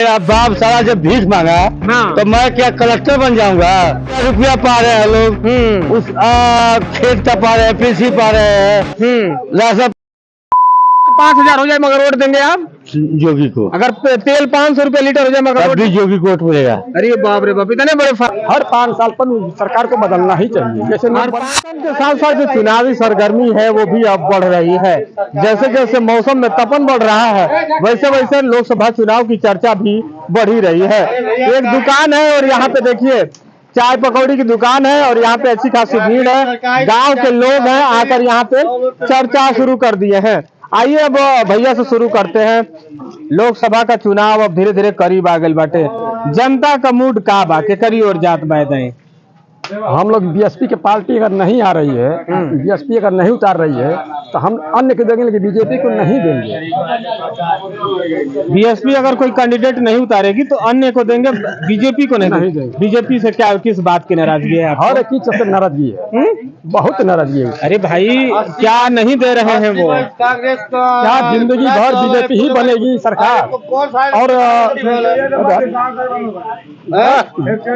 मेरा बाप साला जब भीख मांगा तो मैं क्या कलेक्टर बन जाऊंगा? रुपया पा रहे हैं लोग, उस खेत का पा रहे हैं, कृषि पा रहे हैं, राशन 5,000 हो जाए मगर वोट देंगे आप जोगी को। अगर तेल 500 रुपए लीटर हो जाए मगर तब भी जोगी को वोट मिलेगा। अरे बाप रे बाप, इतने बड़े हर 5 साल पर सरकार को बदलना ही चाहिए। जैसे के साथ साथ जो चुनावी सरगर्मी है वो भी अब बढ़ रही है। जैसे जैसे मौसम में तपन बढ़ रहा है वैसे वैसे लोकसभा चुनाव की चर्चा भी बढ़ ही रही है। एक दुकान है और यहाँ पे देखिए चाय पकौड़ी की दुकान है और यहाँ पे अच्छी खासी भीड़ है। गांव के लोग हैं आकर यहाँ पे चर्चा शुरू कर दिए हैं। आइए अब भैया से शुरू करते हैं। लोकसभा का चुनाव अब धीरे धीरे करीब आ गए बाटे। जनता का मूड का बा के करी और जात बैठे हम लोग बीएसपी के पार्टी अगर नहीं आ रही है, बीएसपी अगर नहीं उतार रही है तो हम अन्य को देंगे, लेकिन बीजेपी को नहीं देंगे। बीएसपी अगर कोई कैंडिडेट नहीं उतारेगी तो अन्य को देंगे, बीजेपी को नहीं देंगे। बीजेपी से क्या किस बात की नाराजगी है? हर एक चीज से नाराजगी है, बहुत नाराजगी है। अरे भाई क्या नहीं दे रहे हैं वो? क्या जिंदगी भर बीजेपी ही बनेगी सरकार और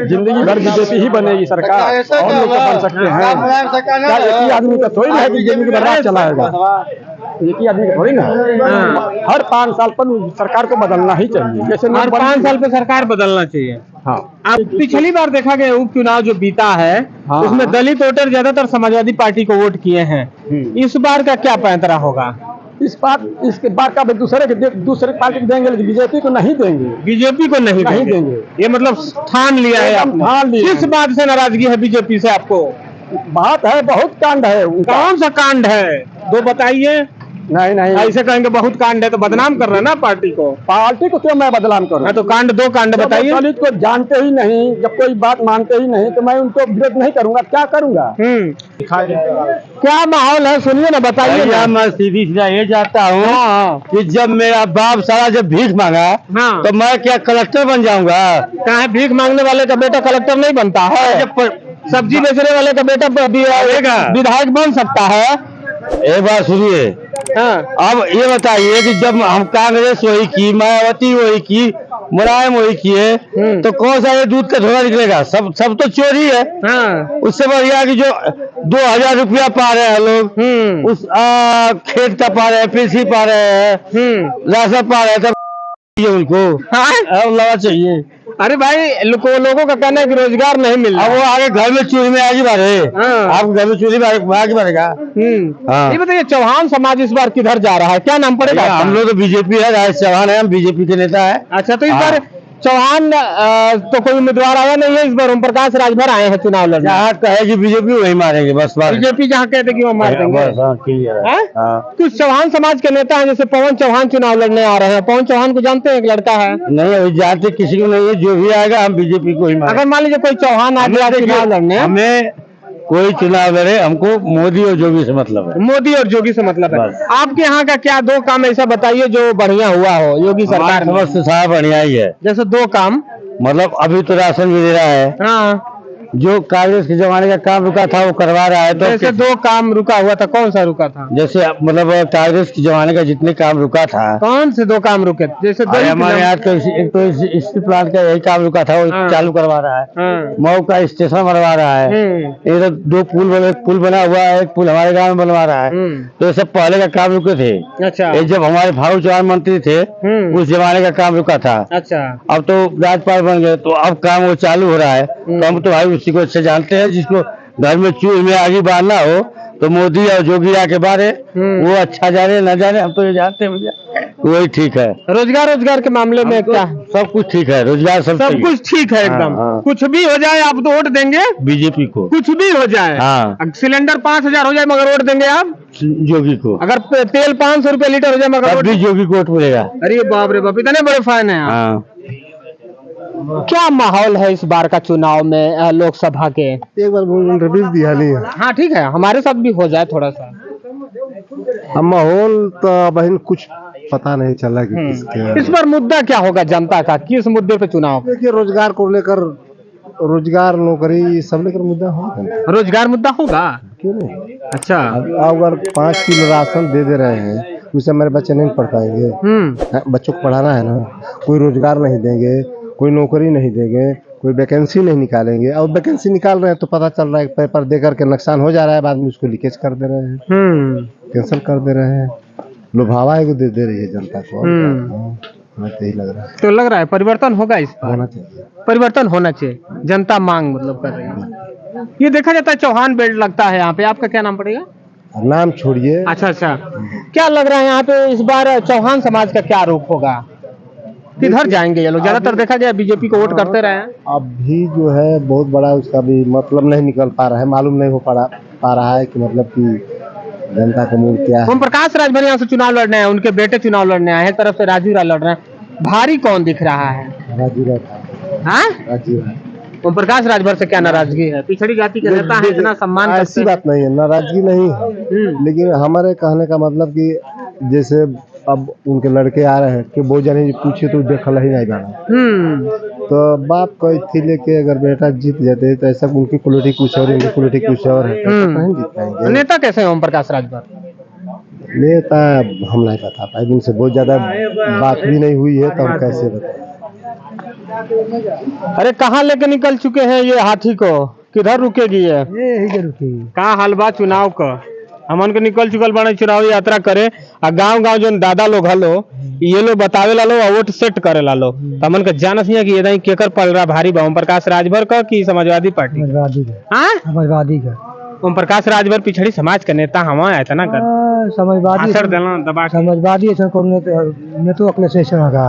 जिंदगी भर बीजेपी ही बनेगी सरकार और लोग बन सकते हैं? क्या एक ही आदमी का थोड़ी ना है कि जिंदगी भर राज चलाएगा? एक ही आदमी का थोड़ी ना। हर 5 साल पर सरकार को बदलना ही चाहिए। जैसे हर 5 साल पे सरकार बदलना चाहिए। हाँ, अब पिछली बार देखा गया उपचुनाव जो बीता है उसमें दलित वोटर ज्यादातर समाजवादी पार्टी को वोट किए हैं। इस बार का क्या पैंतरा होगा? इसके बाद का दूसरे पार्टी को देंगे, लेकिन बीजेपी को नहीं देंगे। बीजेपी को नहीं देंगे। ये मतलब ठान लिया है आपने। किस बात से नाराजगी है बीजेपी से आपको? बात है, बहुत कांड है। कौन सा कांड है दो बताइए। नहीं ऐसे कहेंगे बहुत कांड है तो बदनाम कर रहे हैं ना पार्टी को। पार्टी को क्यों मैं बदनाम करूं? तो कांड दो कांड बताइए। दलित को जानते ही नहीं, जब कोई बात मानते ही नहीं तो मैं उनको विरोध नहीं करूंगा। क्या करूंगा? क्या माहौल है सुनिए ना, बताइए। मैं सीधी सीधा ये चाहता हूँ कि जब मेरा बाप साला जब भीख मांगा तो मैं क्या कलेक्टर बन जाऊंगा? क्या है, भीख मांगने वाले का बेटा कलेक्टर नहीं बनता है? सब्जी बेचने वाले का बेटा विधायक बन सकता है? एक बात सुनिए। अब ये बताइए कि जब हम कांग्रेस वही की, मायावती वही की, मुलायम वही किए, तो कौन सा ये दूध का धोखा निकलेगा? सब तो चोरी है। उससे बढ़िया कि जो 2,000 रुपया पा रहे हैं लोग, उस खेत का पा रहे हैं, कृषि पा रहे हैं, राशन पा रहे हैं, तब उनको लगा चाहिए। अरे भाई लोगों का कहना है कि रोजगार नहीं मिल रहा। अब वो आगे घर में चूल्हे में आगे बढ़े। आप घर में चूल्हे में आगे बढ़ेगा। ये बताइए चौहान समाज इस बार किधर जा रहा है? क्या नाम पड़ेगा? हम लोग तो बीजेपी है, राजेश चौहान है, हम बीजेपी के नेता है। अच्छा, तो इस बार चौहान तो कोई उम्मीदवार आया नहीं है इस बार? ओम प्रकाश राजभर आए हैं चुनाव लड़ने। जहाँ कहेगी बीजेपी वही मारेंगे बस। बीजेपी जहाँ कहते कि वो मार देंगे। कुछ चौहान समाज के नेता हैं जैसे पवन चौहान चुनाव लड़ने आ रहे हैं। पवन चौहान को जानते हैं? एक लड़का है। नहीं अभी जानते किसी को नहीं है, जो भी आएगा हम बीजेपी को ही मारेंगे। अगर मान लीजिए कोई चौहान आ गया चुनाव लड़ने, हमें कोई चुनाव लड़े, हमको मोदी और जोगी से मतलब है। मोदी और जोगी से मतलब है। आपके यहाँ का क्या दो काम ऐसा बताइए जो बढ़िया हुआ हो योगी सरकार में? समझ साहब बढ़िया ही है। जैसे दो काम, मतलब अभी तो राशन भी दे रहा है। जो कांग्रेस के जमाने का काम रुका था वो करवा रहा है। तो जैसे दो काम रुका हुआ था, कौन सा रुका था? जैसे मतलब कांग्रेस के जमाने का जितने काम रुका था। कौन से दो काम रुके? जैसे हमारे यहाँ तो एक तो स्टील प्लांट का यही काम रुका था, वो चालू करवा रहा है। मऊ का स्टेशन बनवा रहा है। ये तो 2 पुल बना हुआ है, एक पुल हमारे गाँव में बनवा रहा है। तो ये सब पहले का काम रुके थे। अच्छा। ये जब हमारे भाऊ चौहान मंत्री थे उस जमाने का काम रुका था। अच्छा। अब तो राज्यपाल बन गए तो अब काम वो चालू हो रहा है। तो हम तो भाई उसी को अच्छे जानते हैं। जिसको घर में चूल्हे में आगे बांधना हो तो मोदी और जोगी के बारे वो अच्छा जाने न जाने, हम तो ये जानते हैं वही ठीक है। रोजगार के मामले में क्या? सब कुछ ठीक है, रोजगार सब कुछ ठीक है एकदम। कुछ भी हो जाए आप तो वोट देंगे बीजेपी को? कुछ भी हो जाए। सिलेंडर 5,000 हो जाए मगर वोट देंगे आप जोगी को? अगर तेल 500 रुपए लीटर हो जाए मगर भी जोगी को वोट मिलेगा। अरे बाप रे बाप, इतने बड़े फैन है। क्या माहौल है इस बार का चुनाव में लोकसभा के? एक बार इंटरव्यू दिया नहीं है। हाँ ठीक है, हमारे साथ भी हो जाए थोड़ा सा। माहौल तो बहन कुछ पता नहीं चला कि किसके। इस बार मुद्दा क्या होगा जनता का? किस मुद्दे पे चुनाव? देखिए रोजगार को लेकर, रोजगार नौकरी सब लेकर मुद्दा होगा। रोजगार मुद्दा होगा? क्यों नहीं? अच्छा। अगर 5 किलो राशन दे रहे हैं उससे हमारे बच्चे नहीं पढ़ पाएंगे। बच्चों को पढ़ाना है ना, कोई रोजगार नहीं देंगे, कोई नौकरी नहीं देंगे, कोई वैकेंसी नहीं निकालेंगे। और वैकेंसी निकाल रहे हैं तो पता चल रहा है पेपर दे करके नुकसान हो जा रहा है, बाद में उसको लीकेज कर दे रहे हैं, कैंसिल कर दे रहे हैं। लुभावा है दे रही है जनता को। हमें तो यही लग रहा है। तो लग रहा है परिवर्तन होगा, इस पर होना चाहिए। परिवर्तन होना चाहिए, जनता मांग मतलब कर रही है। ये देखा जाता है चौहान बेल्ट लगता है यहाँ पे, आपका क्या नाम पड़ेगा? नाम छोड़िए। अच्छा, क्या लग रहा है यहाँ पे इस बार चौहान समाज का क्या रूप होगा? किधर जाएंगे ये लोग? ज्यादातर देखा गया बीजेपी को वोट करते रहे हैं। अभी जो है बहुत बड़ा उसका भी मतलब नहीं निकल पा रहा है, मालूम नहीं हो पा रहा है कि मतलब कि जनता का मूड क्या है। ओम प्रकाश राजभर यहाँ से चुनाव लड़ने हैं, उनके बेटे चुनाव लड़ने आए हैं, तरफ से राजू राय लड़ रहे हैं। भारी कौन दिख रहा है? राजू राय। हाँ? राजू राय। ओम प्रकाश राजभर से क्या नाराजगी है? पिछड़ी जाति के नेता है, इतना सम्मान करते ऐसी हैं। बात नहीं है, नाराजगी नहीं है, लेकिन हमारे कहने का मतलब कि जैसे अब उनके लड़के आ रहे हैं कि वो जाने पूछे तो देखल ही नहीं जाना। तो बाप को थी लेके अगर बेटा जीत जाते तो ऐसा उनकी क्वालिटी कुछ और, उनकी क्वालिटी कुछ और है, तो नहीं जीत पाएंगे। नेता कैसे है ओम प्रकाश राजभर? नेता हम नहीं बता पाए, उनसे बहुत ज्यादा बात भी नहीं हुई है, तो हम कैसे बताएं। अरे कहाँ लेके निकल चुके हैं ये हाथी को? किधर रुकेगी ये? यही रुकेगी। कहाँ हाल बा चुनाव का? हमन के निकल चुकल बने चुनाव यात्रा करे, आ गांव गांव जो दादा लोग हलो ये लोग बतावे ला लो और वोट सेट करे ला लो। हमन के जानत नहीं है कि ये केकर पड़ रहा भारी बा, ओम प्रकाश राजभर का कि समाजवादी पार्टी? समाजवादी का। ओम प्रकाश राजभर पिछड़ी समाज का नेता हवा इतना कर समाजवादी दबा समाजवादी नेतो अखिलेश होगा,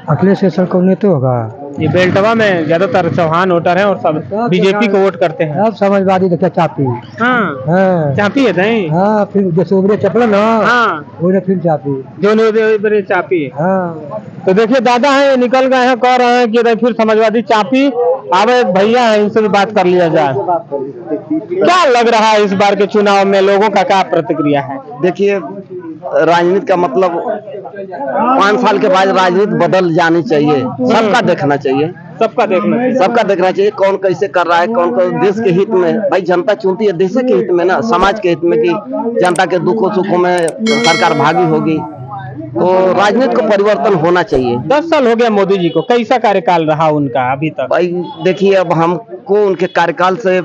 अखिलेश को नेतो होगा। ये बेल्टवा में ज्यादातर चौहान वोटर है और सब बीजेपी को वोट करते हैं। अब समाजवादी देखा चापी। हाँ, चापी है नहीं? हाँ, फिर जैसे उबरे चपला ना, हाँ, वो फिर चापी जो उबरे चापी। हाँ, तो देखिए दादा है निकल गए हैं, कह रहे हैं कि फिर समाजवादी चापी। अब एक भैया है, इनसे भी बात कर लिया जाए। क्या लग रहा है इस बार के चुनाव में लोगों का क्या प्रतिक्रिया है? देखिए, राजनीति का मतलब 5 साल के बाद राजनीति बदल जानी चाहिए, सबका देखना चाहिए, सबका देखना चाहिए कौन कैसे कर रहा है, कौन कौन देश के हित में। भाई जनता चुनती है देश के हित में ना, समाज के हित में, कि जनता के दुखों सुखों में सरकार भागी होगी। तो राजनीति को परिवर्तन होना चाहिए। 10 साल हो गया मोदी जी को, कैसा कार्यकाल रहा उनका अभी तक? भाई देखिए, अब हमको उनके कार्यकाल से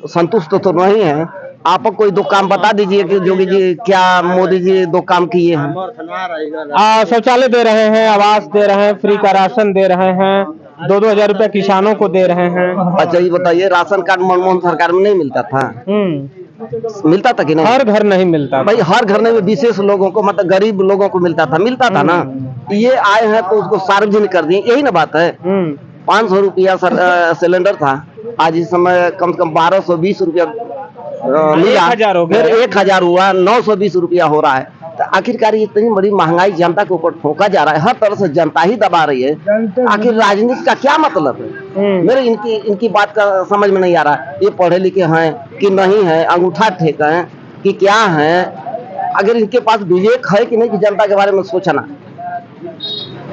संतुष्ट तो नहीं है। आप कोई 2 काम बता दीजिए कि जोगी जी क्या मोदी जी 2 काम किए हैं। शौचालय दे रहे हैं, आवास दे रहे हैं, फ्री का राशन दे रहे हैं, 2-2 हजार रुपया किसानों को दे रहे हैं। अच्छा ये बताइए, राशन कार्ड मनमोहन सरकार में नहीं मिलता था? मिलता था कि नहीं? हर घर नहीं मिलता भाई, हर घर में विशेष लोगों को, मतलब गरीब लोगों को मिलता था ना। ये आए हैं तो उसको सार्वजनिक कर दिए, यही ना बात है। 500 रुपया सिलेंडर था, आज इस समय कम से कम 1220 रुपया मिला, फिर 1000 हुआ, 920 रुपया हो रहा है। तो आखिरकार इतनी बड़ी महंगाई जनता के ऊपर ठोका जा रहा है, हर तरह से जनता ही दबा रही है। आखिर राजनीति का क्या मतलब है? मेरे इनकी बात का समझ में नहीं आ रहा। ये पढ़े लिखे हैं कि नहीं है, अंगूठा टेक है कि क्या है? अगर इनके पास विवेक है कि नहीं कि जनता के बारे में सोचना,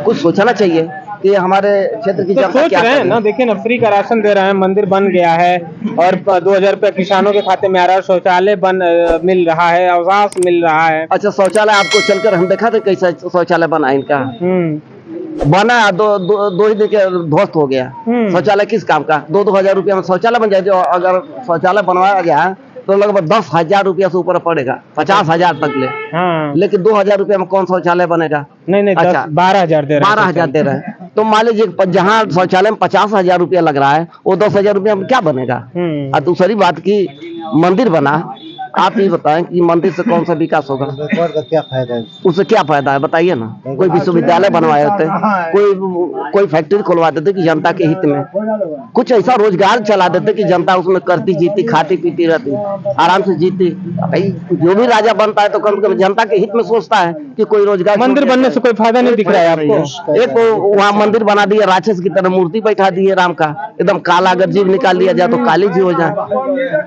कुछ सोचना चाहिए कि हमारे क्षेत्र की जनता क्या है ना। देखिए ना, फ्री का राशन दे रहे हैं, मंदिर बन गया है, और 2000 रुपया किसानों के खाते में आ रहा है, शौचालय मिल रहा है, आवास मिल रहा है। अच्छा, शौचालय आपको चलकर हम देखा थे कैसा शौचालय बना इनका। बना 2 ही दिन के ध्वस्त हो गया। शौचालय किस काम का? 2-2 हजार रुपया में शौचालय बन जाए। जो अगर शौचालय बनवाया गया तो लगभग 10,000 रुपया से ऊपर पड़ेगा, 50,000 तक ले। लेकिन 2,000 रुपया में कौन शौचालय बनेगा? नहीं, अच्छा 12,000 दे रहे हैं। तो मान लीजिए जहाँ शौचालय में 50,000 रुपया लग रहा है, वो 10,000 रुपया में क्या बनेगा? और दूसरी बात की मंदिर बना, आप ये बताएं कि मंदिर से कौन सा विकास होगा? क्या फायदा है? उससे क्या फायदा है बताइए ना। कोई विश्वविद्यालय बनवाए होते, कोई फैक्ट्री खुलवा देते कि जनता के हित में, कुछ ऐसा रोजगार चला देते कि जनता उसमें करती जीती, खाती पीती रहती, आराम से जीती। भाई जो भी राजा बनता है तो कम से कम जनता के हित में सोचता है कि कोई रोजगार। मंदिर बनने से कोई फायदा नहीं दिख रहा है आपको? एक वहाँ मंदिर बना दिया, राक्षस की तरह मूर्ति बैठा दिए राम का, एकदम काला। अगर जीव निकाल लिया जाए तो काली जी हो जाए।